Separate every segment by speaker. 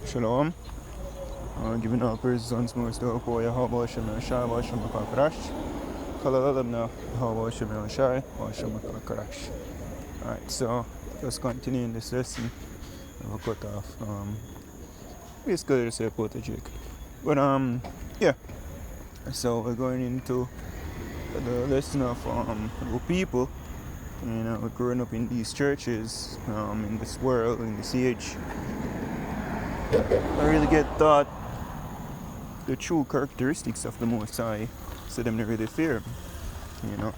Speaker 1: Shalom. Giving all praises unto most of all Yahweh Hashem and Shai, Hashem Karash. Kalalalabna, Yahweh Hashem and Shai, Hashem Karash. Alright, so just continuing this lesson, I've cut off. Basically, just a potagic. But, yeah. So we're going into the lesson of the people, growing up in these churches, in this world, in this age. I really get taught the true characteristics of the Most High, so them not really fear him,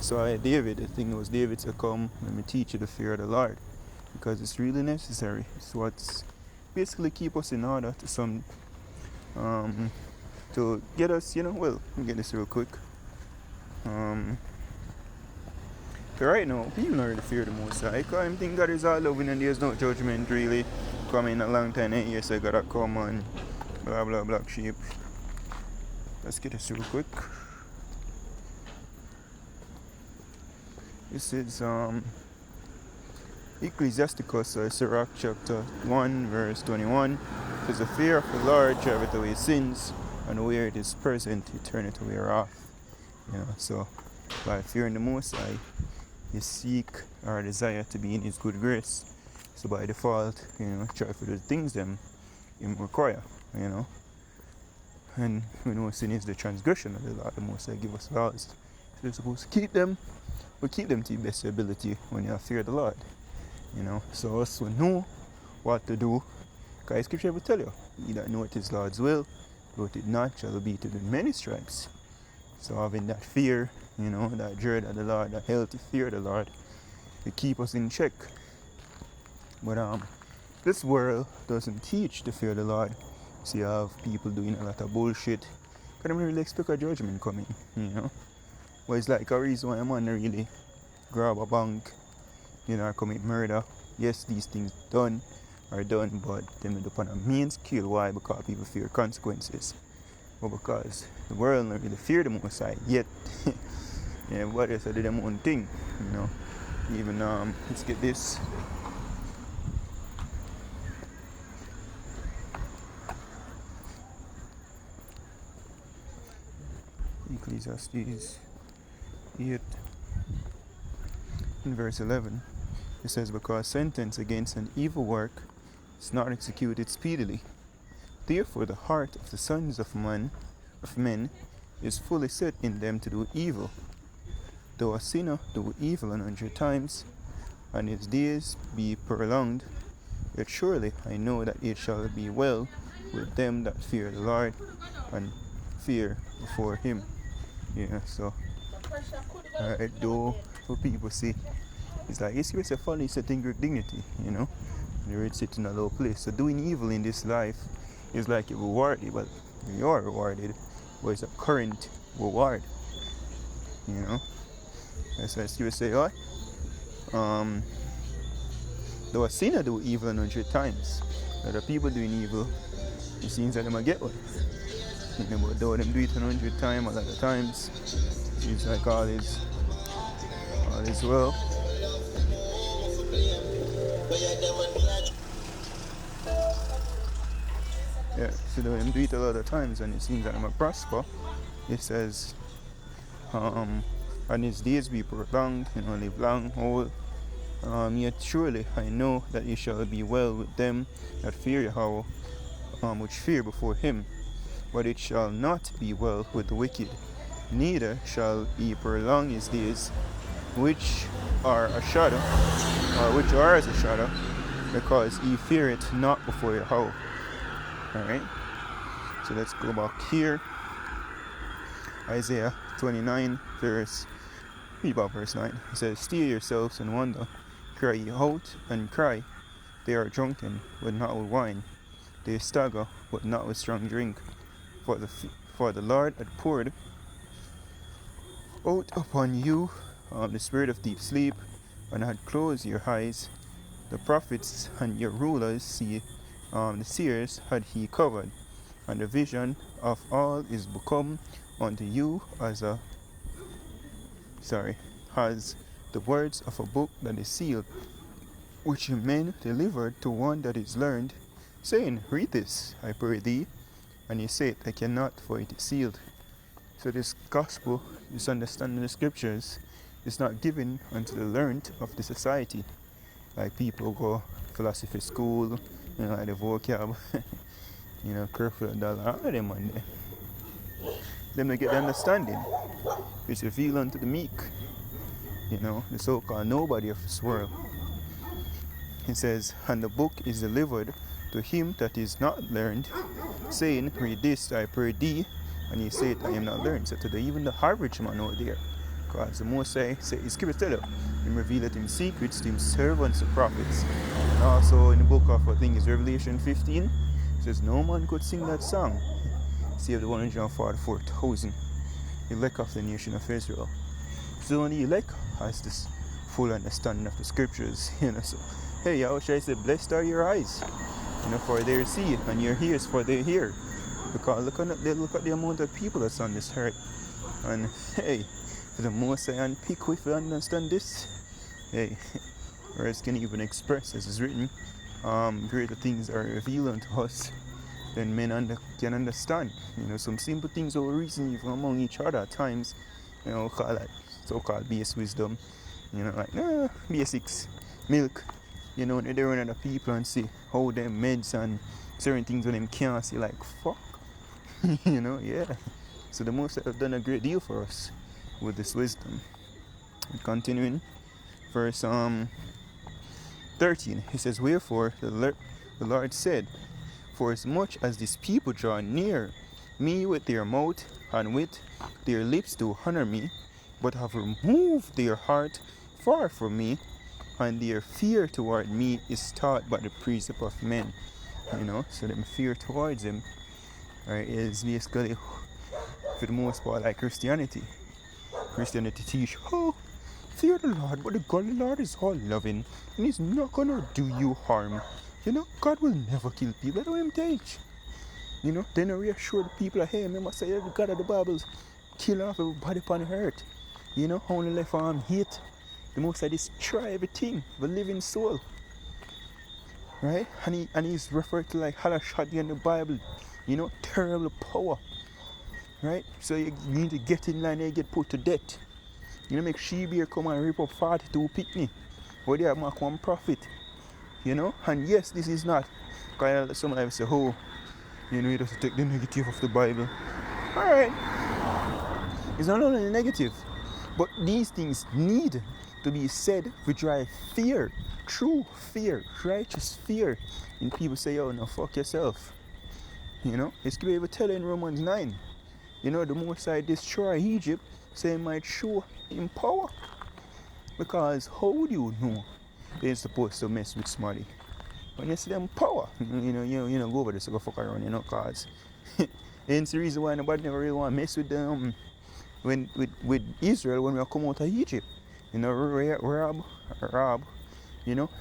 Speaker 1: So I think it was David to come, let me teach you the fear of the Lord, because it's really necessary. It's what's basically keep us in order to get us, let me get this real quick. Right now, people don't really fear the Most High, because I think God is all loving and there's no judgment really. Coming a long time, 8 years, I gotta come and blah blah black sheep. Let's get this real quick. This is Ecclesiasticus, Sirach chapter 1 verse 21. It says, the fear of the Lord driveth away sins, and where it is present it turneth away wrath. So by fearing the Most High, you seek or desire to be in His good grace. So by default, try for the things them Him require, And we know sin is the transgression of the law. The Most High give us laws. So we're supposed to keep them, but keep them to your best ability when you fear the Lord. So us will know what to do. Because Scripture will tell you, he that knoweth his Lord's will, doeth it not, shall be to the many stripes. So having that fear, that dread of the Lord, that healthy fear of the Lord, will keep us in check. But this world doesn't teach the fear of the Lord. So you have people doing a lot of bullshit. Because they don't really expect a judgment coming, But it's like a reason why a man really grab a bank, or commit murder. Yes, these things are done, but they do upon a mean scale. Why? Because people fear consequences. But because the world don't really fear the Most High yet. Everybody else do their own thing, Even, let's get this. Ecclesiastes 8 in verse 11, it says, because sentence against an evil work is not executed speedily, therefore the heart of the sons of men is fully set in them to do evil. Though a sinner do evil 100 times, and his days be prolonged, yet surely I know that it shall be well with them that fear the Lord and fear before Him. So though for people see, it's like it's a funny setting great dignity, You're sitting in a low place. So doing evil in this life is like a reward. Well, you are rewarded, but it's a current reward. That's why you say, what? Though a sinner do evil 100 times, other people doing evil, it seems that they might get one. But though them do it 100 times, a lot of times, it's like all is well. Yeah, so though them do it a lot of times and it seems that they might prosper, it says, and his days be prolonged, live long, old. Yet surely I know that it shall be well with them that fear Yahweh, which fear before Him. But it shall not be well with the wicked, neither shall he prolong his days, which are a shadow, or which are as a shadow, because he feareth not before Yahweh. Alright, so let's go back here. Isaiah 29 verse 9. It says, steal yourselves and wonder, cry ye out and cry. They are drunken, but not with wine. They stagger, but not with strong drink. For the Lord had poured out upon you the spirit of deep sleep, and had closed your eyes. The prophets and your rulers, the seers had He covered, and the vision of all is become unto you as the words of a book that is sealed, which men delivered to one that is learned, saying, read this, I pray thee. And he said, I cannot, for it is sealed. So this gospel, this understanding the scriptures, is not given unto the learned of the society. Like people go philosophy school, like the vocab, curriculum, dollar, all of them on there. Them they get the understanding, which reveal unto the meek, the so-called nobody of this world. He says, and the book is delivered to him that is not learned, saying, read this, I pray thee. And he said, I am not learned. So today, even the average man out there, because the Most High say, his scripture tell you, him revealed him secrets to him servants, the prophets. And also in the book of, I think it's Revelation 15, it says, no man could sing that song, save the 144,000 elect of the nation of Israel. So only elect has this full understanding of the scriptures, so, hey, how should I say, blessed are your eyes, for they see, and your ears, for they hear. Because look at the amount of people that's on this earth. And hey, for the most I unpick if you understand this, hey, words can even express, as is written, greater things are revealed unto us than men can understand. Some simple things that we reason even among each other at times, call that so-called base wisdom, like basics, milk, when they run other people and see how them meds and certain things when them can't see, like fuck. Yeah. So the Most have done a great deal for us with this wisdom. And continuing, verse 13, he says, wherefore the Lord said, for as much as these people draw near me with their mouth and with their lips to honor me, but have removed their heart far from me, and their fear toward me is taught by the precept of men. So them fear towards him, right, is basically, for the most part, like Christianity. Christianity teach, fear the Lord, but the God of the Lord is all loving, and he's not gonna do you harm. God will never kill people. Let him teach. Then I reassure the people, hey, remember say the God of the Bible kill off everybody upon the earth. Only left hate. The Most High destroy everything, the living soul. Right? And he's referred to like Halashad in the Bible. Terrible power. Right? So you need to get in line and you get put to death. Make she-bear come and rip up 42 picnic. Where they have mark one prophet. And yes, this is not. Because some of them say, you just take the negative of the Bible. Alright. It's not only negative, but these things need to be said with drive fear. True fear, righteous fear. And people say, no, fuck yourself. It's to be able to tell in Romans 9. The Most High destroy Egypt, so he might show him power. Because how do you know they're supposed to mess with somebody? When you see them power, go over there, so go fuck around, cause it's the reason why nobody never really want to mess with them with Israel when we come out of Egypt. Rob,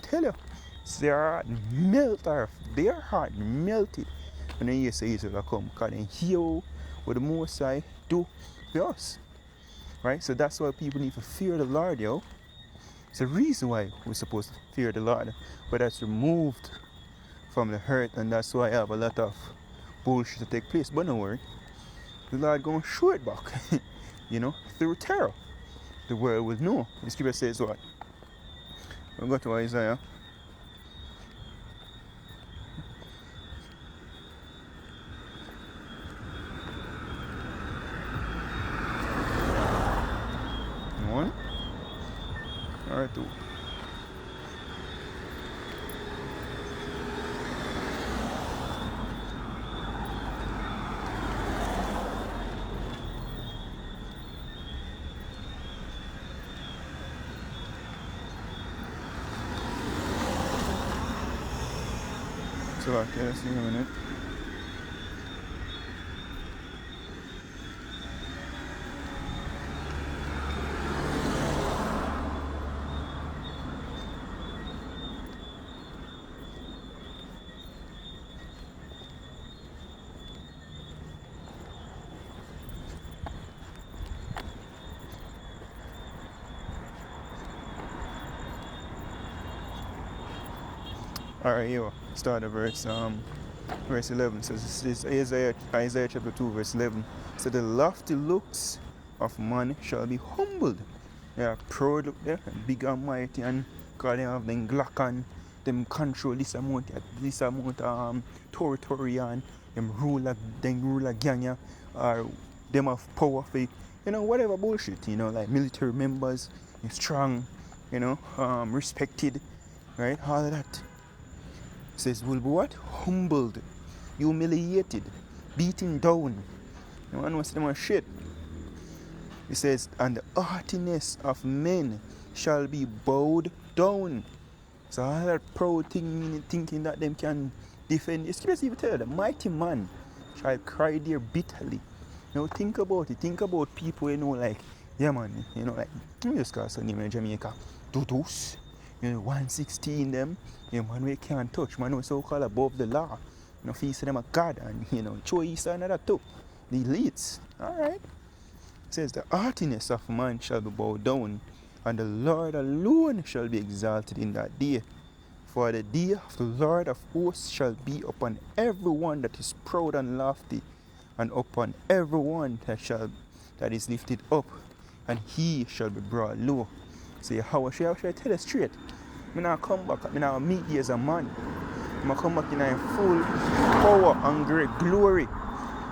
Speaker 1: tell you, their heart melted when they say Israel come, because they hear what the Most High do for us. Right? So that's why people need to fear the Lord, It's the reason why we're supposed to fear the Lord, but that's removed from the hurt, and that's why I have a lot of bullshit to take place. But don't worry, the Lord gonna show it back, through terror. The world will know. The scripture says what? We'll go to Isaiah. One or two. So, okay, let's see in a minute. Alright, yo, start of verse 11 says, this is Isaiah chapter 2 verse 11. So the lofty looks of man shall be humbled. They are proud look there, and big and mighty, and because they have them Glock and them control this amount territory, and them ruler gang, yeah, or them have power for, whatever bullshit, like military members, strong, respected, right? All of that. Says will be what? Humbled, humiliated, beaten down. You want to see them shit. It says, and the haughtiness of men shall be bowed down. So all that proud thing, meaning thinking that them can defend. It's crazy even tell the mighty man shall cry there bitterly. Now think about it. Think about people, like, yeah man, like, we just call some name in Jamaica, Tutus, 116 them, man we can't touch, man we so-called above the law. Feast them a God, and choice another too. The elites. Alright. It says the haughtiness of man shall be bowed down, and the Lord alone shall be exalted in that day. For the day of the Lord of hosts shall be upon everyone that is proud and lofty, and upon everyone that is lifted up, and he shall be brought low. Say, how should I tell you straight? I now come back, I now meet you as a man. I come back in a full power and great glory.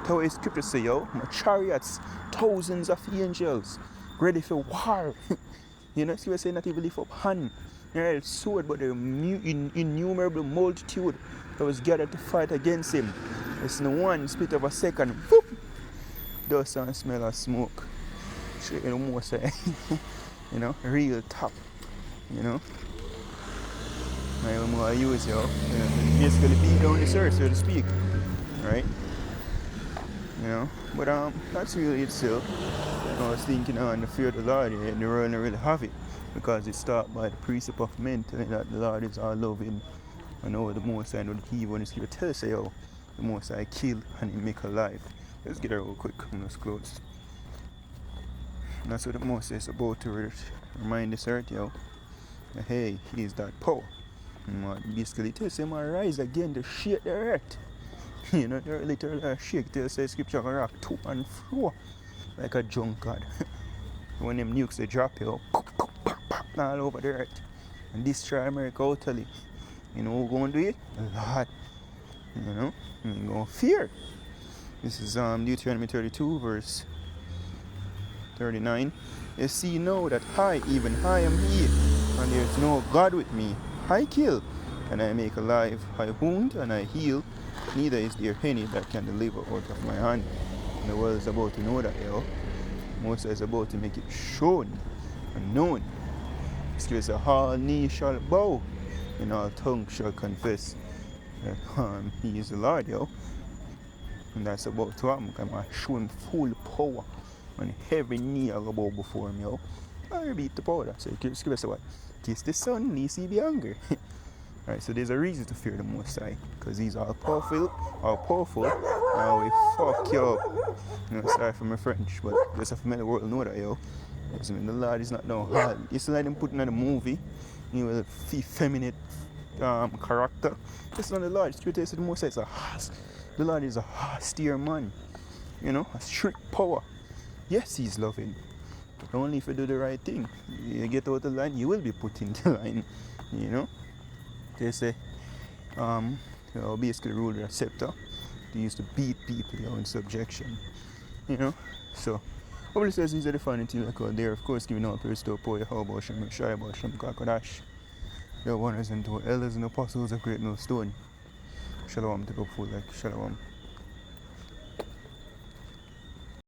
Speaker 1: How is scripture say, my chariots, thousands of angels, ready for war. Scripture say not even lift up hand. Sword, but the innumerable multitude that was gathered to fight against him. It's in one split of a second. Whoop, dust and smell of smoke. Straight in the say, real top. I use basically beat down this earth, so to speak. Right? But that's really it still. I was thinking on the fear of the Lord, the world don't really have it. Because it starts by the precept of men telling that the Lord is all loving. And the Most High, the evil, and the Scripture tells you the Most High kill and he make alive. Let's get it real quick on those clothes. That's what the Most High is about to remind this earth, hey, he is that power. Basically, it tells him to rise again to shake the earth. They're literally shake. They say Scripture can rock to and fro like a drunkard. When them nukes they drop, all over the earth and destroy America utterly. Who's going to do it? The Lord. You're going to fear. This is Deuteronomy 32 verse 39. You see now that even I am He, and there is no God with me. I kill, and I make alive. I wound, and I heal. Neither is there any that can deliver out of my hand. And the world is about to know that, Moses is about to make it shown and known. Scripture says, all knee shall bow, and all tongue shall confess that He is the Lord, And that's about to happen. I'm going to show Him full power, and every knee will bow before Him, I repeat the power. So Scripture says what? Kiss the Son, lest He be angry. Right, so there's a reason to fear the Most High, because He's all powerful, and we fuck you up. Sorry for my French, but just have to make the world know that, the Lord is not no hard. It's like them putting on a movie, with a feminine character. It's not the Lord. Scripture says the Most High is the Lord is a austere man, a strict power. Yes, He's loving, but only if you do the right thing. You get out of line, you will be put into line, They say, basically rule with a scepter. They used to beat people in subjection, So, what says these are the funny things like out there. Of course, giving all praise to a poet, how about Shem, Shy about Shem, Kakadash. The wonders and two elders and apostles of great millstone. Shalom, take up full like Shalom.